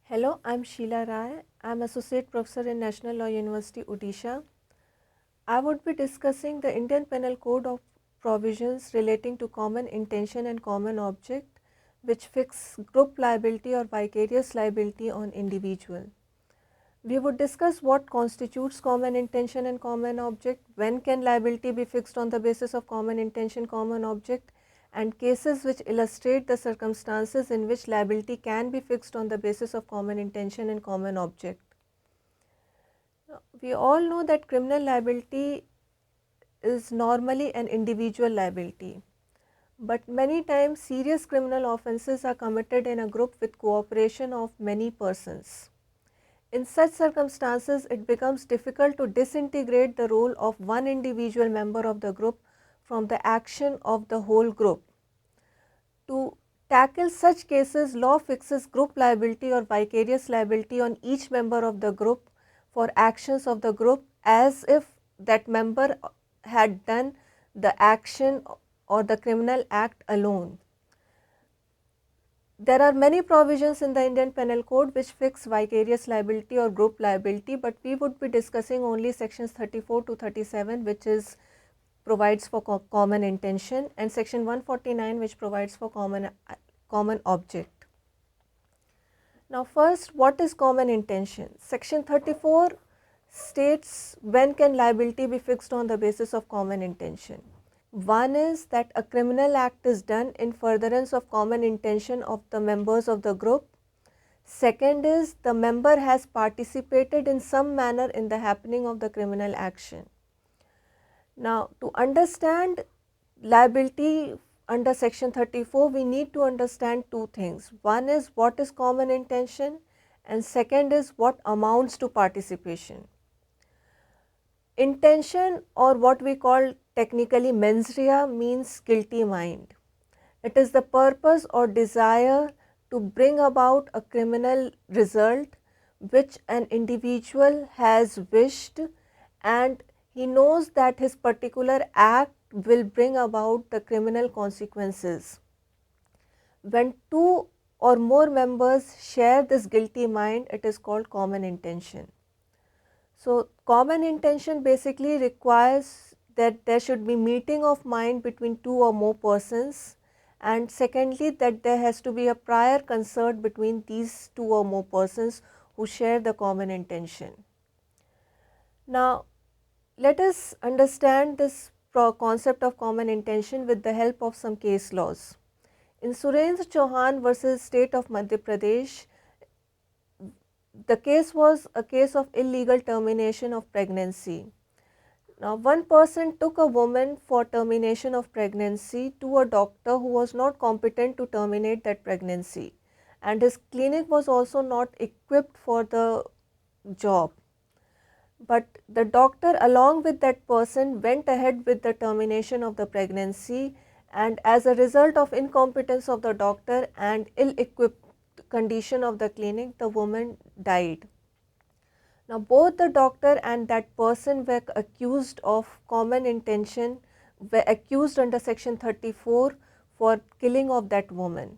Hello, I'm Sheila Rai. I'm Associate Professor in National Law University, Odisha. I would be discussing the Indian Penal Code of provisions relating to common intention and common object, which fix group liability or vicarious liability on individual. We would discuss what constitutes common intention and common object, when can liability be fixed on the basis of common intention, common object, and cases which illustrate the circumstances in which liability can be fixed on the basis of common intention and common object. We all know that criminal liability is normally an individual liability, but many times serious criminal offences are committed in a group with cooperation of many persons. In such circumstances, it becomes difficult to disintegrate the role of one individual member of the group from the action of the whole group. To tackle such cases, law fixes group liability or vicarious liability on each member of the group for actions of the group as if that member had done the action or the criminal act alone. There are many provisions in the Indian Penal Code which fix vicarious liability or group liability, but we would be discussing only sections 34 to 37, which is provides for common intention, and section 149, which provides for common object. Now first, what is common intention? Section 34 states when can liability be fixed on the basis of common intention. One is that a criminal act is done in furtherance of common intention of the members of the group. Second is the member has participated in some manner in the happening of the criminal action. Now, to understand liability under section 34, we need to understand two things. One is what is common intention, and second is what amounts to participation. Intention, or what we call technically mens rea, means guilty mind. It is the purpose or desire to bring about a criminal result which an individual has wished, and he knows that his particular act will bring about the criminal consequences. When two or more members share this guilty mind, it is called common intention. So, common intention basically requires that there should be meeting of mind between two or more persons, and secondly that there has to be a prior concert between these two or more persons who share the common intention. Now, let us understand this concept of common intention with the help of some case laws. In Surendra Chauhan versus State of Madhya Pradesh, the case was a case of illegal termination of pregnancy. Now, one person took a woman for termination of pregnancy to a doctor who was not competent to terminate that pregnancy, and his clinic was also not equipped for the job. But the doctor along with that person went ahead with the termination of the pregnancy, and as a result of incompetence of the doctor and ill-equipped condition of the clinic, the woman died. Now both the doctor and that person were accused of common intention, were accused under section 34 for killing of that woman.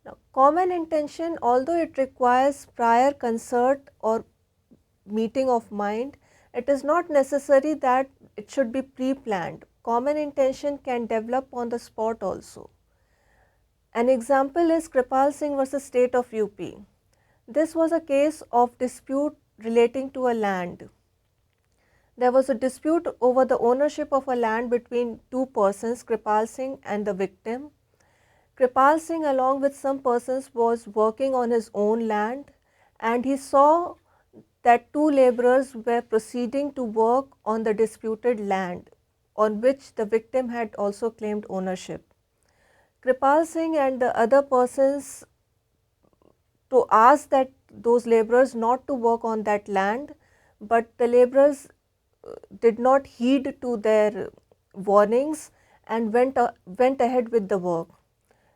Now common intention, although it requires prior concert or meeting of mind, it is not necessary that it should be pre-planned. Common intention can develop on the spot also. An example is Kripal Singh versus State of UP. This was a case of dispute relating to a land. There was a dispute over the ownership of a land between two persons, Kripal Singh and the victim. Kripal Singh along with some persons was working on his own land, and he saw that two labourers were proceeding to work on the disputed land on which the victim had also claimed ownership. Kripal Singh and the other persons to ask that those labourers not to work on that land, but the labourers did not heed to their warnings and went ahead with the work.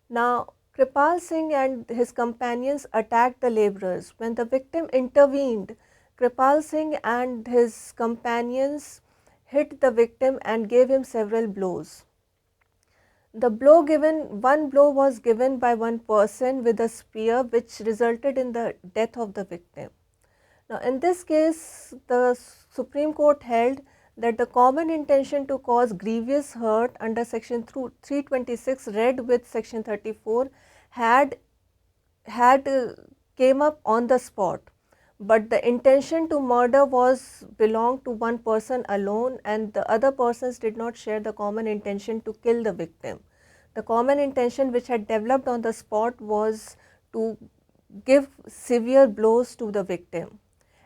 Now, Kripal Singh and his companions attacked the labourers. When the victim intervened, Kripal Singh and his companions hit the victim and gave him several blows. one blow was given by one person with a spear, which resulted in the death of the victim. Now, in this case, the Supreme Court held that the common intention to cause grievous hurt under section 326 read with section 34 had came up on the spot, but the intention to murder was belonged to one person alone, and the other persons did not share the common intention to kill the victim. The common intention which had developed on the spot was to give severe blows to the victim.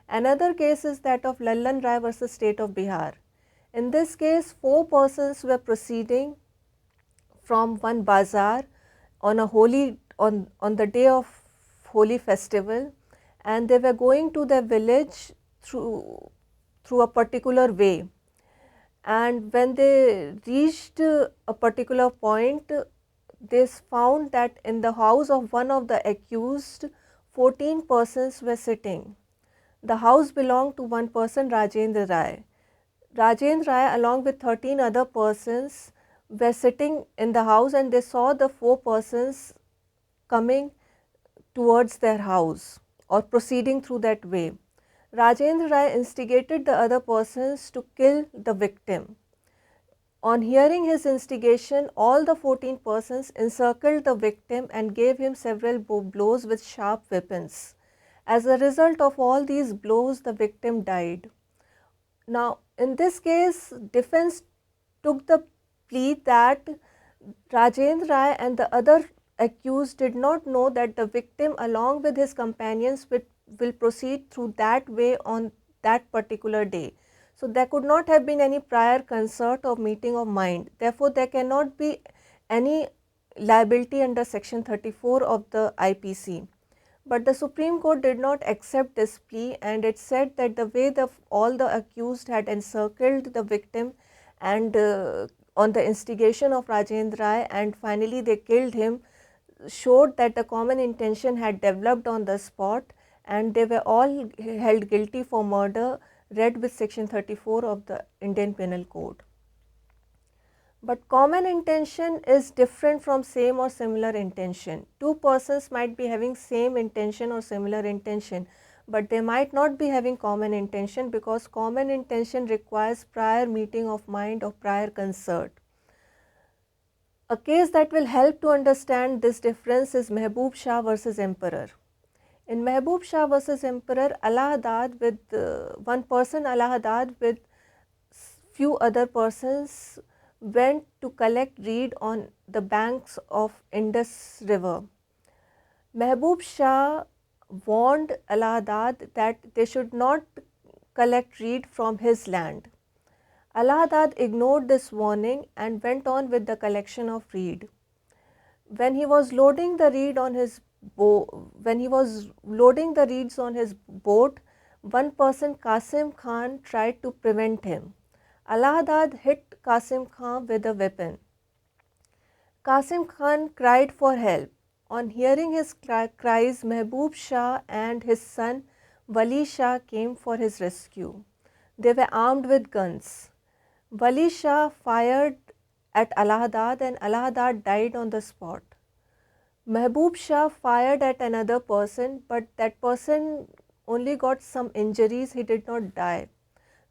Another case is that of Lallan Rai versus State of Bihar. In this case, 4 persons were proceeding from one bazaar on the day of Holi festival, and they were going to their village through a particular way. And when they reached a particular point, they found that in the house of one of the accused, 14 persons were sitting. The house belonged to one person, Rajendra Rai. Rajendra Rai along with 13 other persons were sitting in the house, and they saw the 4 persons coming towards their house or proceeding through that way. Rajendra Rai instigated the other persons to kill the victim. On hearing his instigation, all the 14 persons encircled the victim and gave him several blows with sharp weapons. As a result of all these blows, the victim died. Now, in this case, defense took the plea that Rajendra Rai and the other accused did not know that the victim along with his companions will proceed through that way on that particular day. So, there could not have been any prior concert or meeting of mind. Therefore, there cannot be any liability under section 34 of the IPC. But the Supreme Court did not accept this plea, and it said that the way all the accused had encircled the victim and on the instigation of Rajendra Rai, and finally they killed him, showed that the common intention had developed on the spot, and they were all held guilty for murder read with section 34 of the Indian Penal Code. But common intention is different from same or similar intention. 2 persons might be having same intention or similar intention, but they might not be having common intention, because common intention requires prior meeting of mind or prior concert. A case that will help to understand this difference is Mehboob Shah versus Emperor. In Mehboob Shah versus Emperor, Allahabad with one person, Allahabad with few other persons went to collect reed on the banks of Indus River. Mehboob Shah warned Allahabad that they should not collect reed from his land. Allahabad ignored this warning and went on with the collection of reed. When he was loading the reeds on his boat, one person, Qasim Khan, tried to prevent him. Allahabad hit Qasim Khan with a weapon. Qasim Khan cried for help. On hearing his cries, Mehboob Shah and his son Wali Shah came for his rescue. They were armed with guns. Wali Shah fired at Allahabad, and Allahabad died on the spot. Mehboob Shah fired at another person, but that person only got some injuries, he did not die.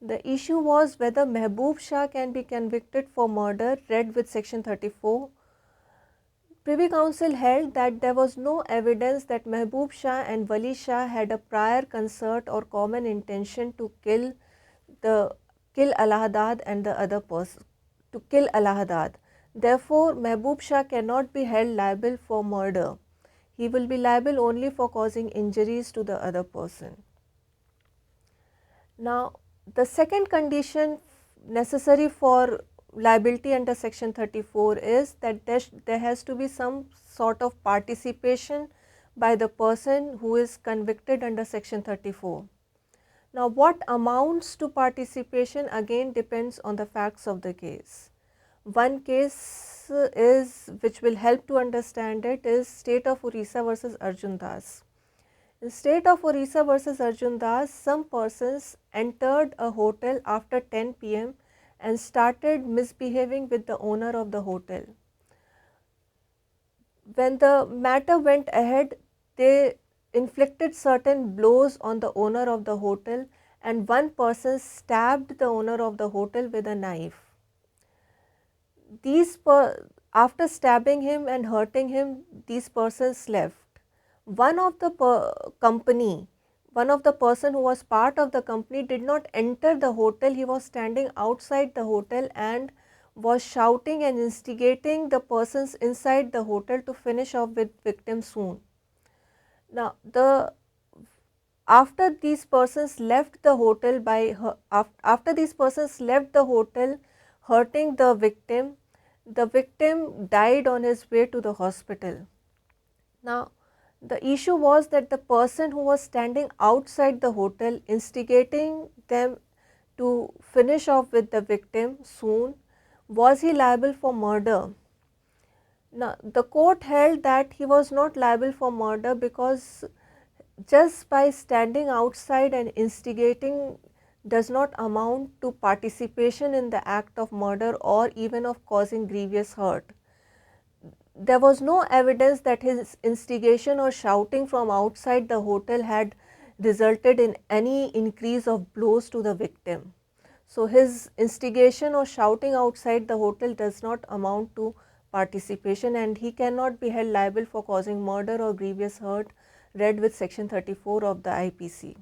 The issue was whether Mehboob Shah can be convicted for murder read with section 34. Privy Council held that there was no evidence that Mehboob Shah and Wali Shah had a prior concert or common intention to kill Allahabad and the other person, to kill Allahabad. Therefore, Mehboob Shah cannot be held liable for murder. He will be liable only for causing injuries to the other person. Now, the second condition necessary for liability under section 34 is that there has to be some sort of participation by the person who is convicted under section 34. Now, what amounts to participation again depends on the facts of the case. One case which will help to understand it is State of Orissa versus Arjun Das. In State of Orissa versus Arjun Das, some persons entered a hotel after 10 p.m. and started misbehaving with the owner of the hotel. When the matter went ahead, they inflicted certain blows on the owner of the hotel, and one person stabbed the owner of the hotel with a knife. After stabbing him and hurting him, these persons left. One of the one of the person who was part of the company did not enter the hotel. He was standing outside the hotel and was shouting and instigating the persons inside the hotel to finish off with victim soon. Now, after these persons left the hotel after these persons left the hotel hurting the victim died on his way to the hospital. Now, the issue was that the person who was standing outside the hotel instigating them to finish off with the victim soon, was he liable for murder? Now, the court held that he was not liable for murder because just by standing outside and instigating does not amount to participation in the act of murder or even of causing grievous hurt. There was no evidence that his instigation or shouting from outside the hotel had resulted in any increase of blows to the victim. So, his instigation or shouting outside the hotel does not amount to participation, and he cannot be held liable for causing murder or grievous hurt read with section 34 of the IPC.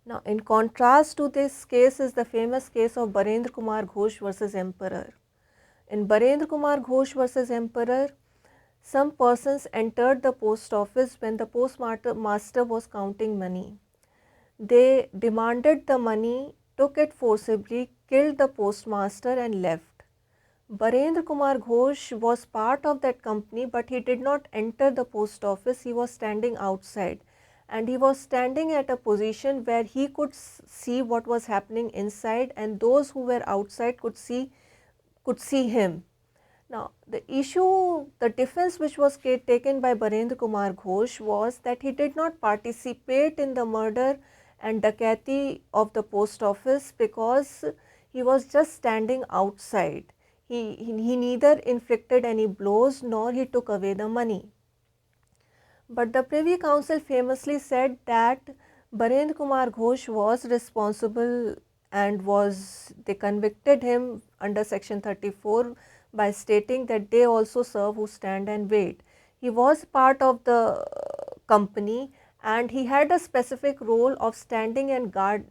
Now, in contrast to this case is the famous case of Barendra Kumar Ghosh versus Emperor. In Barendra Kumar Ghosh versus Emperor, some persons entered the post office when the postmaster was counting money. They demanded the money, took it forcibly, killed the postmaster and left. Barendra Kumar Ghosh was part of that company, but he did not enter the post office. He was standing outside, and he was standing at a position where he could see what was happening inside, and those who were outside could see him. Now, the defense which was taken by Barendra Kumar Ghosh was that he did not participate in the murder and dacoity of the post office because he was just standing outside. He neither inflicted any blows nor he took away the money. But the Privy Council famously said that Barendra Kumar Ghosh was responsible and they convicted him under section 34 by stating that they also serve who stand and wait. He was part of the company and he had a specific role of standing and guard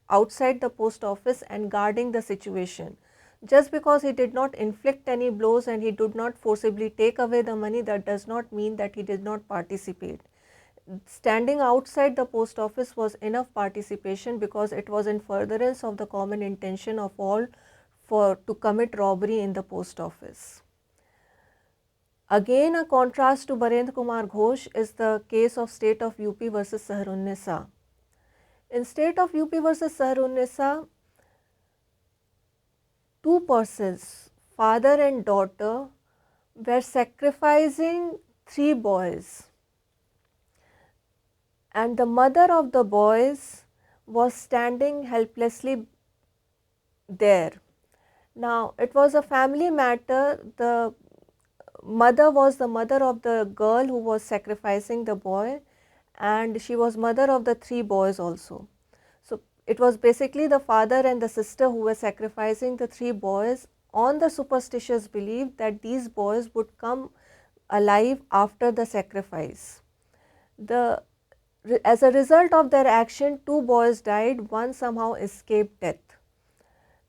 outside the post office and guarding the situation. Just because he did not inflict any blows and he did not forcibly take away the money, that does not mean that he did not participate. Standing outside the post office was enough participation because it was in furtherance of the common intention of all to commit robbery in the post office. Again, a contrast to Barendra Kumar Ghosh is the case of state of UP versus Saharunnisa. In state of UP versus Saharunnisa, two persons, father and daughter, were sacrificing 3 boys, and the mother of the boys was standing helplessly there. Now, it was a family matter. The mother was the mother of the girl who was sacrificing the boy, and she was mother of the 3 boys also. So, it was basically the father and the sister who were sacrificing the 3 boys on the superstitious belief that these boys would come alive after the sacrifice. As a result of their action, 2 boys died, one somehow escaped death.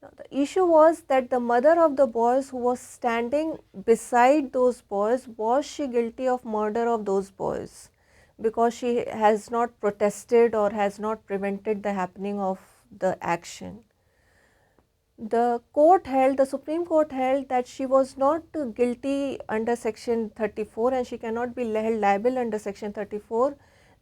Now, the issue was that the mother of the boys who was standing beside those boys, was she guilty of murder of those boys? Because she has not protested or has not prevented the happening of the action. The Supreme Court held that she was not guilty under section 34 and she cannot be held liable under section 34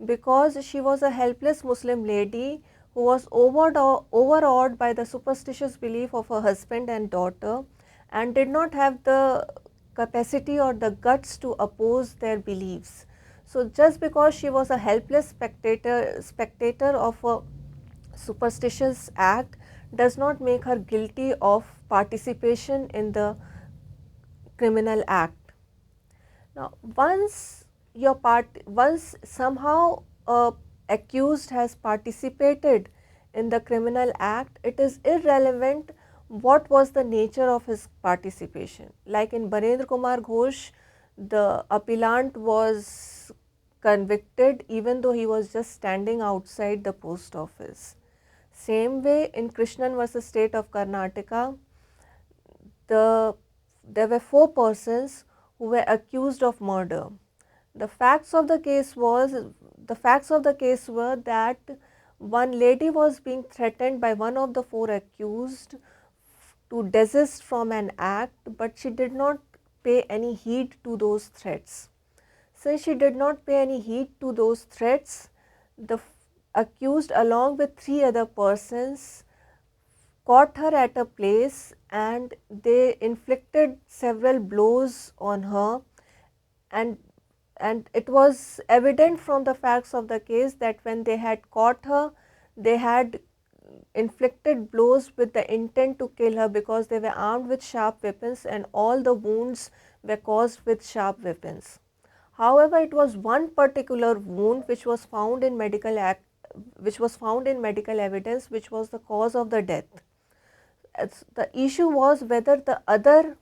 because she was a helpless Muslim lady who was overawed by the superstitious belief of her husband and daughter and did not have the capacity or the guts to oppose their beliefs. So, just because she was a helpless spectator of a superstitious act does not make her guilty of participation in the criminal act. Now, once somehow a accused has participated in the criminal act, it is irrelevant what was the nature of his participation. Like in Barendra Kumar Ghosh, the appellant was convicted even though he was just standing outside the post office. Same way in Krishnan versus State of Karnataka, there were 4 persons who were accused of murder. The facts of the case were that one lady was being threatened by one of the 4 accused to desist from an act, but she did not pay any heed to those threats. Since she did not pay any heed to those threats, the accused along with 3 other persons caught her at a place and they inflicted several blows on her, and it was evident from the facts of the case that when they had caught her, they had inflicted blows with the intent to kill her, because they were armed with sharp weapons and all the wounds were caused with sharp weapons. However, it was one particular wound which was found in medical evidence, which was the cause of the death. The issue was whether the other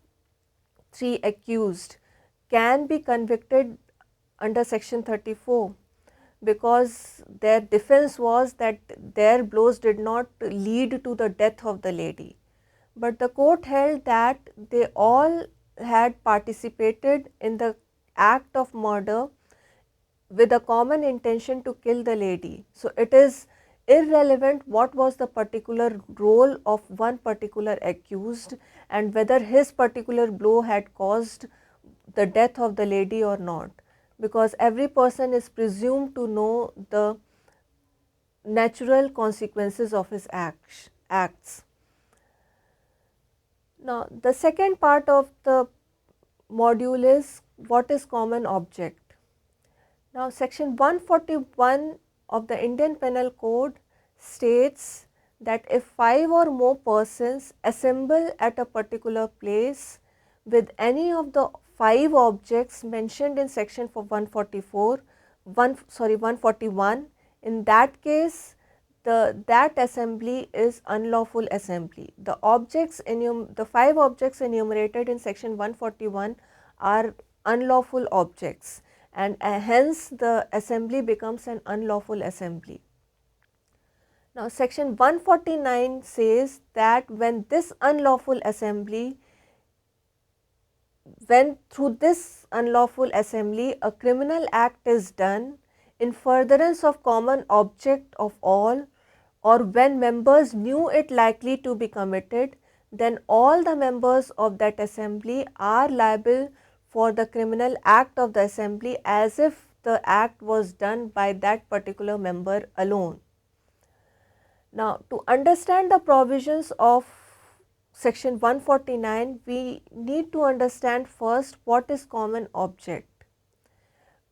3 accused can be convicted under section 34, because their defense was that their blows did not lead to the death of the lady. But the court held that they all had participated in the act of murder with a common intention to kill the lady. So, it is irrelevant what was the particular role of one particular accused and whether his particular blow had caused the death of the lady or not, because every person is presumed to know the natural consequences of his acts. Now, the second part of the module is what is common object. Now, section 141 of the Indian Penal Code states that if 5 or more persons assemble at a particular place with any of the 5 objects mentioned in section 141, in that case that assembly is unlawful assembly. The 5 objects enumerated in section 141 are unlawful objects, and hence the assembly becomes an unlawful assembly. Now, section 149 says that when this unlawful assembly, when through this unlawful assembly a criminal act is done in furtherance of common object of all, or when members knew it likely to be committed, then all the members of that assembly are liable for the criminal act of the assembly as if the act was done by that particular member alone. Now, to understand the provisions of section 149, we need to understand first what is common object.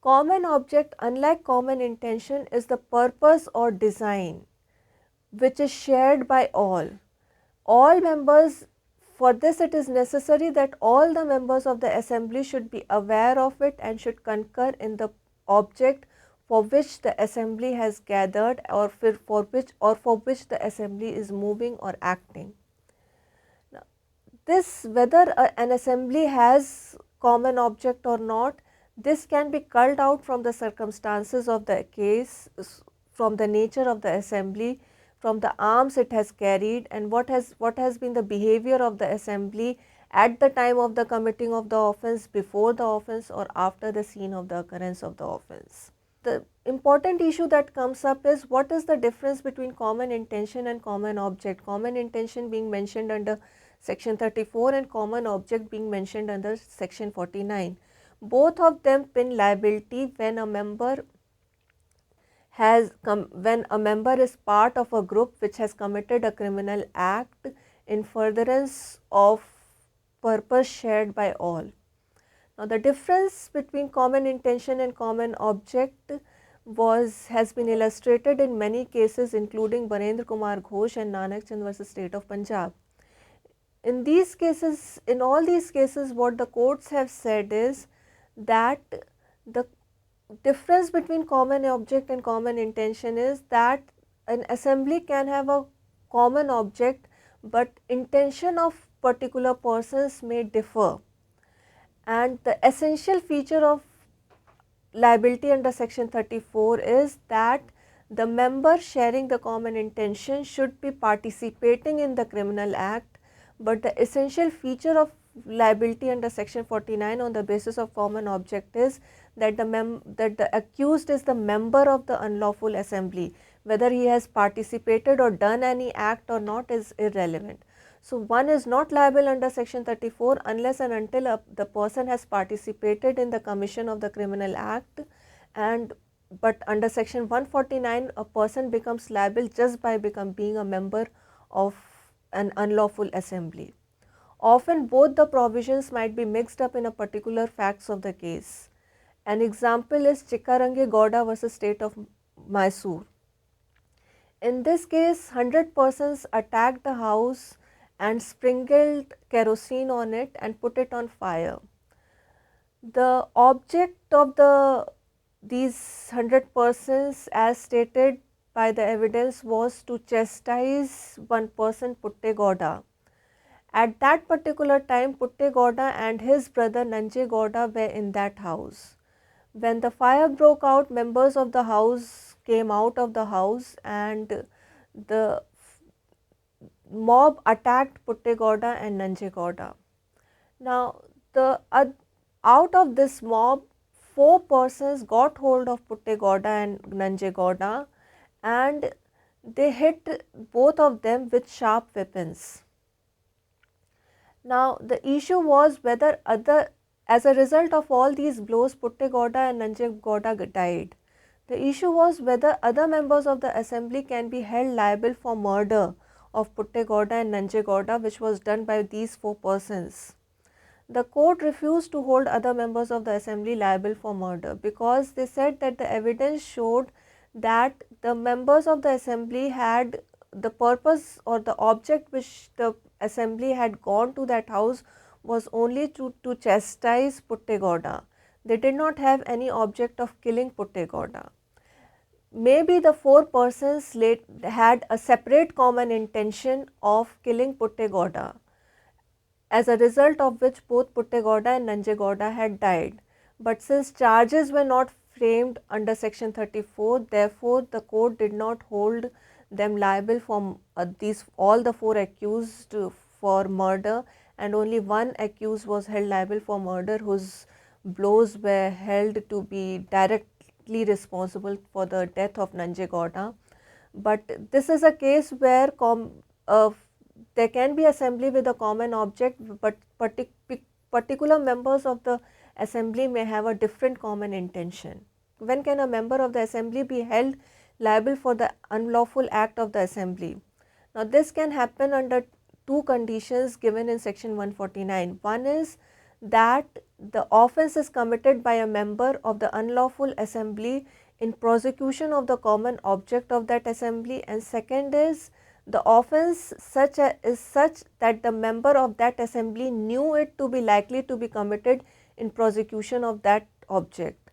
Common object, unlike common intention, is the purpose or design which is shared by all. All members, for this it is necessary that all the members of the assembly should be aware of it and should concur in the object for which the assembly has gathered, or for which the assembly is moving or acting. Now, this, whether an assembly has common object or not, this can be culled out from the circumstances of the case, from the nature of the assembly, from the arms it has carried, and what has been the behavior of the assembly at the time of the committing of the offence, before the offence, or after the scene of the occurrence of the offence. The important issue that comes up is what is the difference between common intention and common object. Common intention being mentioned under section 34 and common object being mentioned under section 49. Both of them pin liability when a member is part of a group which has committed a criminal act in furtherance of purpose shared by all. Now, the difference between common intention and common object has been illustrated in many cases, including Barendra Kumar Ghosh and Nanak Chand versus State of Punjab. In all these cases, what the courts have said is that the difference between common object and common intention is that an assembly can have a common object, but intention of particular persons may differ, and the essential feature of liability under section 34 is that the member sharing the common intention should be participating in the criminal act, but the essential feature of liability under section 49 on the basis of common object is that the accused is the member of the unlawful assembly. Whether he has participated or done any act or not is irrelevant. So, one is not liable under section 34 unless and until the person has participated in the commission of the criminal act, and but under section 149 a person becomes liable just by being a member of an unlawful assembly. Often both the provisions might be mixed up in a particular facts of the case. An example is Chikkarange Gowda versus State of Mysore. In this case, 100 persons attacked the house and sprinkled kerosene on it and put it on fire. The object of these 100 persons, as stated by the evidence, was to chastise one person, Putte Gowda. At that particular time, Putte Gowda and his brother Nanje Gowda were in that house. When the fire broke out, members of the house came out of the house and the mob attacked Putte Gowda and Nanje Gowda. Now, out of this mob, 4 persons got hold of Putte Gowda and Nanje Gowda and they hit both of them with sharp weapons. Now, the issue was whether as a result of all these blows, Putte Gowda and Nanje Gowda died. The issue was whether other members of the assembly can be held liable for murder of Putte Gowda and Nanje Gowda, which was done by these 4 persons. The court refused to hold other members of the assembly liable for murder because they said that the evidence showed that the members of the assembly had the purpose or the object which the assembly had gone to that house was only to chastise Putte Gowda. They did not have any object of killing Putte Gowda. Maybe the 4 persons had a separate common intention of killing Putte Gowda, as a result of which both Putte Gowda and Nanje Gowda had died. But since charges were not framed under section 34, therefore the court did not hold them liable for all the 4 accused for murder, and only one accused was held liable for murder whose blows were held to be directly responsible for the death of Nanje Gowda. But this is a case where there can be assembly with a common object, but particular members of the assembly may have a different common intention. When can a member of the assembly be held liable for the unlawful act of the assembly? Now, this can happen under 2 conditions given in section 149. One is that the offence is committed by a member of the unlawful assembly in prosecution of the common object of that assembly, and second is the offence is such that the member of that assembly knew it to be likely to be committed in prosecution of that object.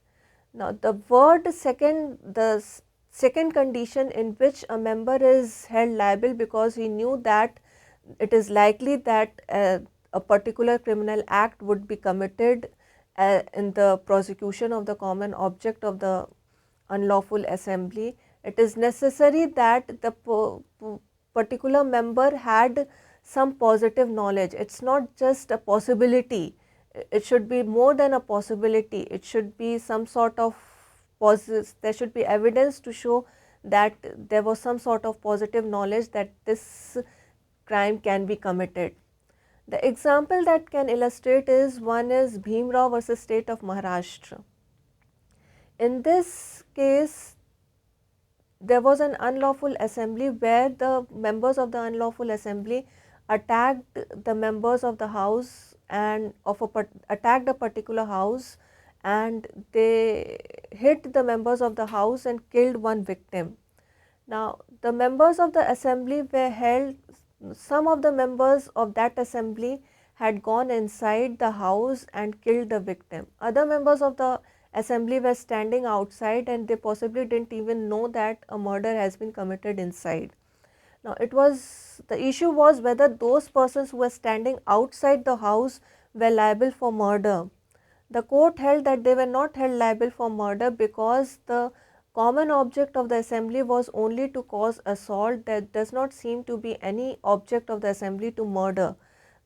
Now, the second condition in which a member is held liable because he knew that it is likely that a particular criminal act would be committed in the prosecution of the common object of the unlawful assembly, it is necessary that the particular member had some positive knowledge. It is not just a possibility, it should be more than a possibility, it should be some sort of there should be evidence to show that there was some sort of positive knowledge that this crime can be committed. The example that can illustrate is one is Bhim Rao versus State of Maharashtra. In this case, there was an unlawful assembly where the members of the unlawful assembly attacked the members of the house and attacked a particular house, and they hit the members of the house and killed one victim. Now, the members of the assembly were held, some of the members of that assembly had gone inside the house and killed the victim. Other members of the assembly were standing outside and they possibly didn't even know that a murder has been committed inside. Now the issue was whether those persons who were standing outside the house were liable for murder. The court held that they were not held liable for murder because the common object of the assembly was only to cause assault. There does not seem to be any object of the assembly to murder.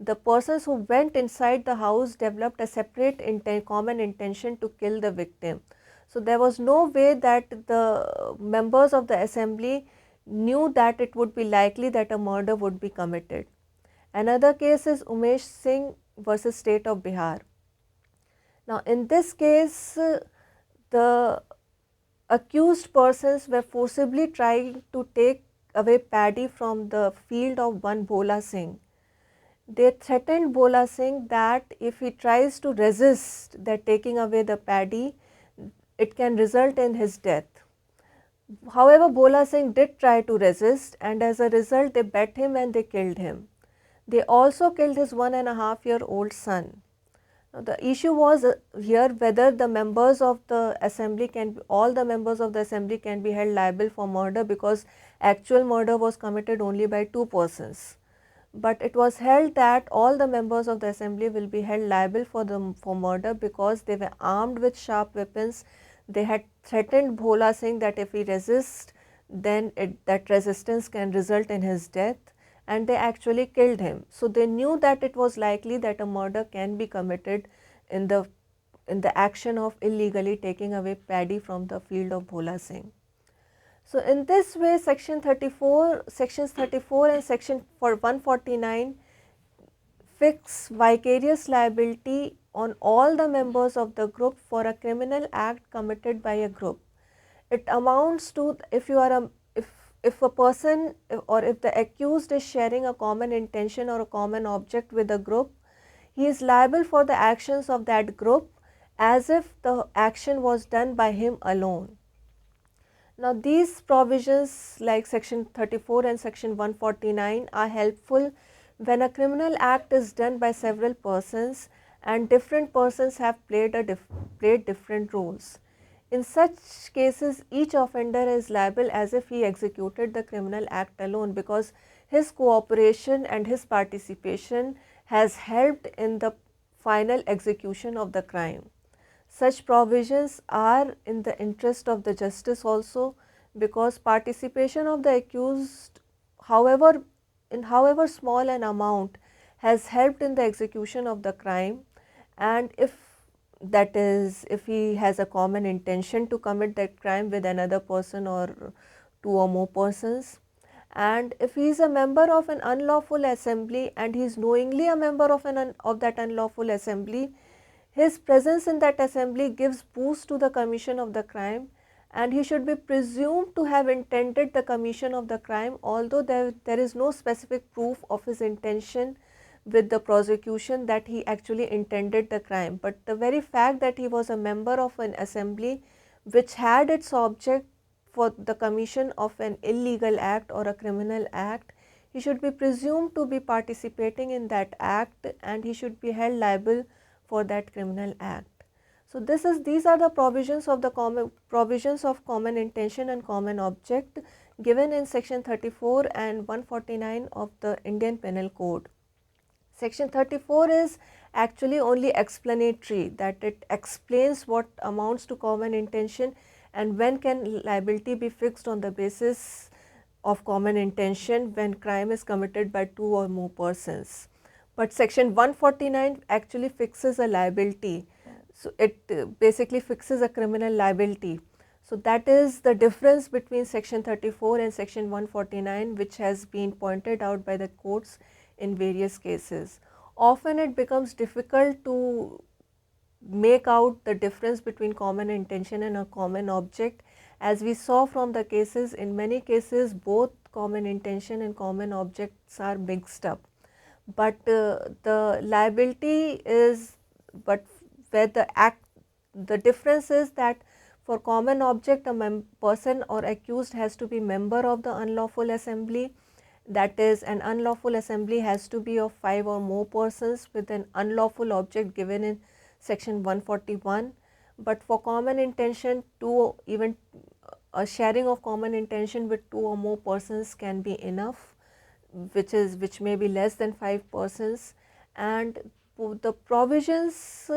The persons who went inside the house developed a separate common intention to kill the victim. So there was no way that the members of the assembly knew that it would be likely that a murder would be committed. Another case is Umesh Singh versus State of Bihar. Now in this case, the accused persons were forcibly trying to take away paddy from the field of one Bhola Singh. They threatened Bhola Singh that if he tries to resist that taking away the paddy, it can result in his death. However, Bhola Singh did try to resist, and as a result they beat him and they killed him. They also killed his 1.5-year-old son. Now, the issue was here whether the members of the assembly all the members of the assembly can be held liable for murder, because actual murder was committed only by 2 persons. But it was held that all the members of the assembly will be held liable for murder because they were armed with sharp weapons. They had threatened Bhola Singh that if he resists, then that resistance can result in his death, and they actually killed him. So they knew that it was likely that a murder can be committed in the action of illegally taking away paddy from the field of Bhola Singh. So in this way, sections 34 and section 149 fix vicarious liability on all the members of the group for a criminal act committed by a group. It amounts to, if a person or if the accused is sharing a common intention or a common object with a group, he is liable for the actions of that group as if the action was done by him alone. Now these provisions like section 34 and section 149 are helpful when a criminal act is done by several persons and different persons have played different roles. In such cases, each offender is liable as if he executed the criminal act alone, because his cooperation and his participation has helped in the final execution of the crime. Such provisions are in the interest of the justice also, because participation of the accused, however small an amount, has helped in the execution of the crime, and if he has a common intention to commit that crime with another person or 2 or more persons, and if he is a member of an unlawful assembly and he is knowingly a member of that unlawful assembly, his presence in that assembly gives boost to the commission of the crime, and he should be presumed to have intended the commission of the crime, although there is no specific proof of his intention with the prosecution that he actually intended the crime. But the very fact that he was a member of an assembly which had its object for the commission of an illegal act or a criminal act, he should be presumed to be participating in that act and he should be held liable for that criminal act. So these are the provisions of common intention and common object given in section 34 and 149 of the Indian Penal Code. Section 34 is actually only explanatory, that it explains what amounts to common intention and when can liability be fixed on the basis of common intention when crime is committed by 2 or more persons. But section 149 actually fixes a liability. So it basically fixes a criminal liability. So that is the difference between section 34 and section 149, which has been pointed out by the courts in various cases. Often it becomes difficult to make out the difference between common intention and a common object. As we saw from the cases, in many cases both common intention and common objects are mixed up. But the liability is, but where the difference is that for common object a person or accused has to be member of the unlawful assembly, That is, an unlawful assembly has to be of 5 or more persons with an unlawful object given in section 141. But for common intention, even a sharing of common intention with 2 or more persons can be enough, which may be less than 5 persons. And the provisions,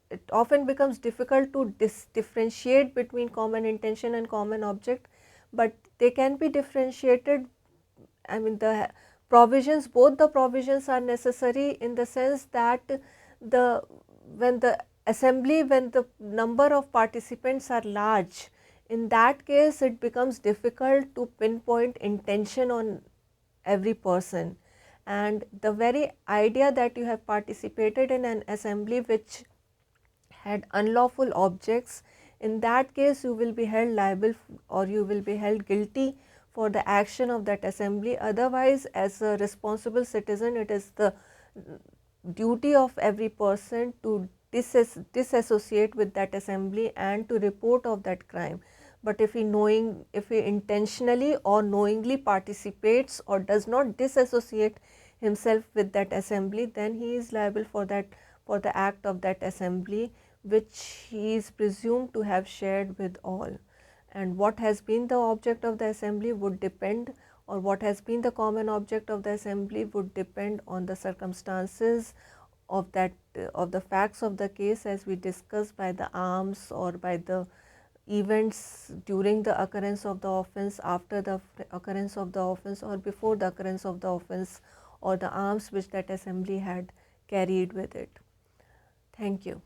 it often becomes difficult to differentiate between common intention and common object, but they can be differentiated. I mean, the provisions, both the provisions are necessary in the sense that the when the assembly, when the number of participants are large, in that case it becomes difficult to pinpoint intention on every person. And the very idea that you have participated in an assembly which had unlawful objects, in that case you will be held liable or you will be held guilty for the action of that assembly. Otherwise, as a responsible citizen, it is the duty of every person to disassociate with that assembly and to report of that crime. But if he intentionally or knowingly participates or does not disassociate himself with that assembly, then he is liable for the act of that assembly, which he is presumed to have shared with all. And what has been the object of the assembly would depend, or what has been the common object of the assembly would depend on the circumstances of the facts of the case, as we discussed, by the arms or by the events during the occurrence of the offence, after the occurrence of the offence, or before the occurrence of the offence, or the arms which that assembly had carried with it. Thank you.